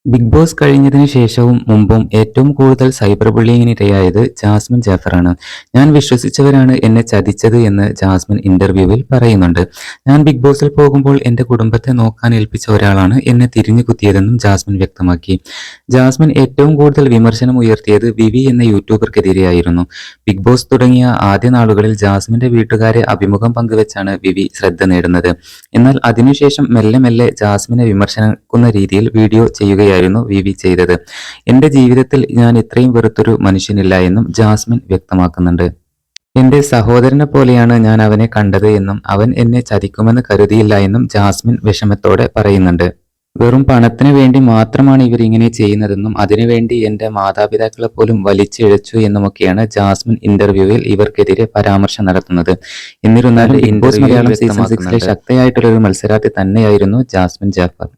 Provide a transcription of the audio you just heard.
Big boss കഴിഞ്ഞതിന് ശേഷവും മുമ്പും ഏറ്റവും കൂടുതൽ സൈബർ ബുള്ളിങ്ങിനിരയായത് ജാസ്മിൻ ജാഫറാണ്. ഞാൻ വിശ്വസിച്ചവരാണ് എന്നെ ചതിച്ചത് എന്ന് ജാസ്മിൻ ഇന്റർവ്യൂവിൽ പറയുന്നുണ്ട്. ഞാൻ ബിഗ് ബോസിൽ പോകുമ്പോൾ എന്റെ കുടുംബത്തെ നോക്കാൻ ഏൽപ്പിച്ച ഒരാളാണ് എന്നെ തിരിഞ്ഞു കുത്തിയതെന്നും ജാസ്മിൻ വ്യക്തമാക്കി. ജാസ്മിൻ ഏറ്റവും കൂടുതൽ വിമർശനം ഉയർത്തിയത് വിവി എന്ന യൂട്യൂബർക്കെതിരെയായിരുന്നു. ബിഗ് ബോസ് തുടങ്ങിയ ആദ്യ നാളുകളിൽ ജാസ്മിന്റെ വീട്ടുകാരെ അഭിമുഖം പങ്കുവെച്ചാണ് വിവി ശ്രദ്ധ നേടുന്നത്. എന്നാൽ അതിനുശേഷം മെല്ലെ മെല്ലെ ജാസ്മിനെ വിമർശിക്കുന്ന രീതിയിൽ വീഡിയോ ചെയ്യുകയായിരുന്നു വിവി ചെയ്തത്. എന്റെ ജീവിതത്തിൽ ഞാൻ ഇത്രയും വെറുത്തൊരു മനുഷ്യനില്ല എന്നും ജാസ്മിൻ വ്യക്തമാക്കുന്നുണ്ട്. എന്റെ സഹോദരനെ പോലെയാണ് ഞാൻ അവനെ കണ്ടത് എന്നും അവൻ എന്നെ ചതിക്കുമെന്ന് കരുതിയില്ല എന്നും ജാസ്മിൻ വിഷമത്തോടെ പറയുന്നുണ്ട്. വെറും പണത്തിന് വേണ്ടി മാത്രമാണ് ഇവർ ഇങ്ങനെ ചെയ്യുന്നതെന്നും അതിനുവേണ്ടി എന്റെ മാതാപിതാക്കളെ പോലും വലിച്ചിഴച്ചു എന്നുമൊക്കെയാണ് ജാസ്മിൻ ഇന്റർവ്യൂവിൽ ഇവർക്കെതിരെ പരാമർശം നടത്തുന്നത്. എന്നിരുന്നാലും ബിഗ് ബോസ് മലയാളം സീസൺ 6 ശക്തയായിട്ടുള്ള ഒരു മത്സരാർത്ഥി തന്നെയായിരുന്നു ജാസ്മിൻ ജാഫർ.